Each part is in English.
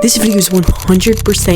This video is 100%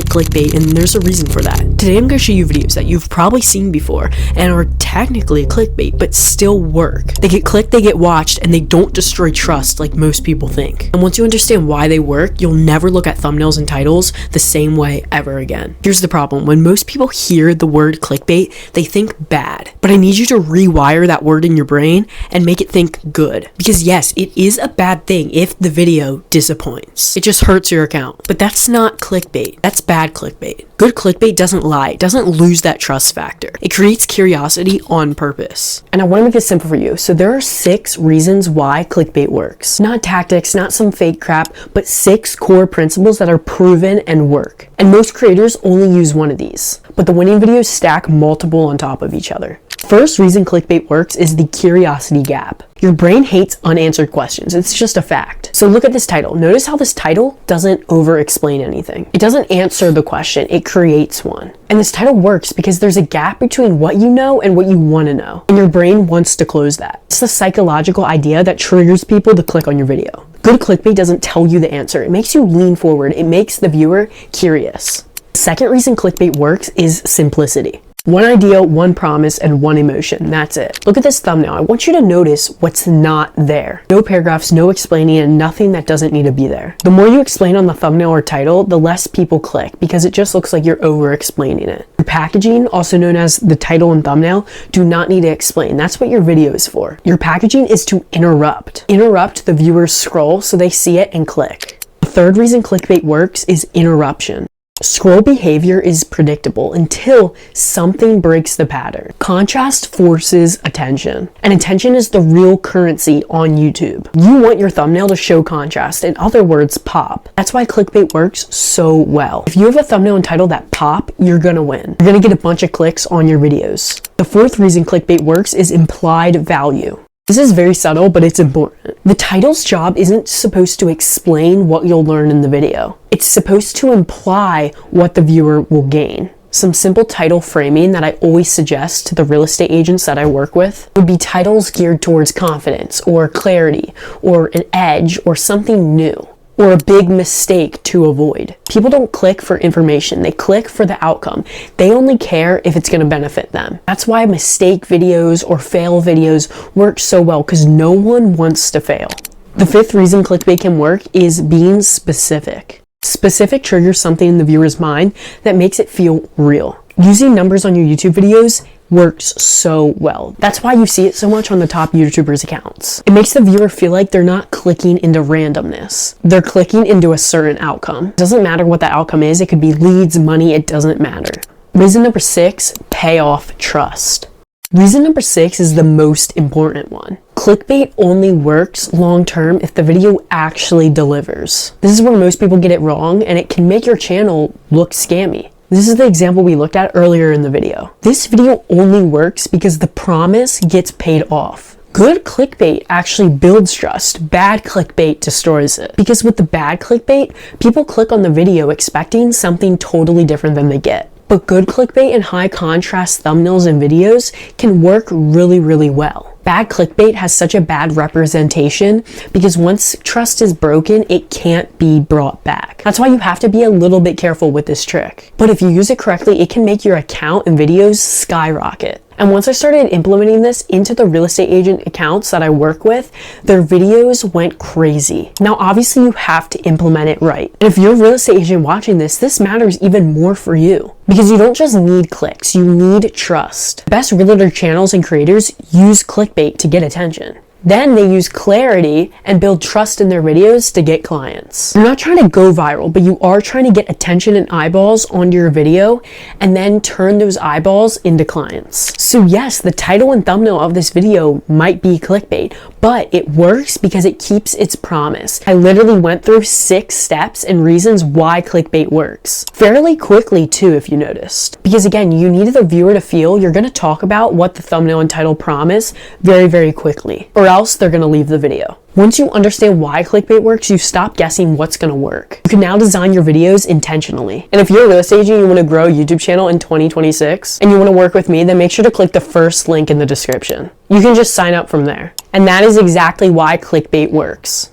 clickbait, and there's a reason for that. Today I'm going to show you videos that you've probably seen before and are technically clickbait but still work. They get clicked, they get watched, and they don't destroy trust like most people think. And once you understand why they work, you'll never look at thumbnails and titles the same way ever again. Here's the problem: when most people hear the word clickbait, they think bad. But I need you to rewire that word in your brain and make it think good. Because yes, it is a bad thing if the video disappoints. It just hurts your account. But that's not clickbait. That's bad clickbait. Good clickbait doesn't lie. It doesn't lose that trust factor. It creates curiosity on purpose. And I want to make this simple for you. So there are 6 reasons why clickbait works. Not tactics, not some fake crap, but 6 core principles that are proven and work. And most creators only use one of these. But the winning videos stack multiple on top of each other. First reason clickbait works is the curiosity gap. Your brain hates unanswered questions. It's just a fact. So look at this title. Notice how this title doesn't over-explain anything. It doesn't answer the question, it creates one. And this title works because there's a gap between what you know and what you want to know. And your brain wants to close that. It's the psychological idea that triggers people to click on your video. Good clickbait doesn't tell you the answer. It makes you lean forward. It makes the viewer curious. Second reason clickbait works is simplicity. One idea, one promise, and one emotion. That's it. Look at this thumbnail. I want you to notice what's not there. No paragraphs, no explaining, and nothing that doesn't need to be there. The more you explain on the thumbnail or title, the less people click because it just looks like you're over-explaining it. Your packaging, also known as the title and thumbnail, do not need to explain. That's what your video is for. Your packaging is to interrupt. Interrupt the viewer's scroll so they see it and click. The third reason clickbait works is interruption. Scroll behavior is predictable until something breaks the pattern. Contrast forces attention, and attention is the real currency on YouTube. You want your thumbnail to show contrast, in other words, pop. That's why clickbait works so well. If you have a thumbnail and title that pop, you're gonna win. You're gonna get a bunch of clicks on your videos. The fourth reason clickbait works is implied value. This is very subtle, but it's important. The title's job isn't supposed to explain what you'll learn in the video. It's supposed to imply what the viewer will gain. Some simple title framing that I always suggest to the real estate agents that I work with would be titles geared towards confidence or clarity or an edge or something new, or a big mistake to avoid. People don't click for information, they click for the outcome. They only care if it's gonna benefit them. That's why mistake videos or fail videos work so well, because no one wants to fail. The fifth reason clickbait can work is being specific. Specific triggers something in the viewer's mind that makes it feel real. Using numbers on your YouTube videos works so well. That's why you see it so much on the top YouTubers' accounts. It makes the viewer feel like they're not clicking into randomness. They're clicking into a certain outcome. It doesn't matter what that outcome is. It could be leads, money, it doesn't matter. Reason number 6, pay off trust. Reason number 6 is the most important one. Clickbait only works long term if the video actually delivers. This is where most people get it wrong, and it can make your channel look scammy. This is the example we looked at earlier in the video. This video only works because the promise gets paid off. Good clickbait actually builds trust. Bad clickbait destroys it. Because with the bad clickbait, people click on the video expecting something totally different than they get. But good clickbait and high contrast thumbnails and videos can work really, really well. Bad clickbait has such a bad representation because once trust is broken, it can't be brought back. That's why you have to be a little bit careful with this trick. But if you use it correctly, it can make your account and videos skyrocket. And once I started implementing this into the real estate agent accounts that I work with, their videos went crazy. Now, obviously you have to implement it right. And if you're a real estate agent watching this matters even more for you. Because you don't just need clicks, you need trust. The best realtor channels and creators use clickbait to get attention. Then they use clarity and build trust in their videos to get clients. You're not trying to go viral, but you are trying to get attention and eyeballs onto your video and then turn those eyeballs into clients. So yes, the title and thumbnail of this video might be clickbait, but it works because it keeps its promise. I literally went through 6 steps and reasons why clickbait works. Fairly quickly too, if you noticed. Because again, you need the viewer to feel you're gonna talk about what the thumbnail and title promise very, very quickly, or else they're gonna leave the video. Once you understand why clickbait works, you stop guessing what's gonna work. You can now design your videos intentionally. And if you're a real estate agent and you wanna grow a YouTube channel in 2026 and you wanna work with me, then make sure to click the first link in the description. You can just sign up from there. And that is exactly why clickbait works.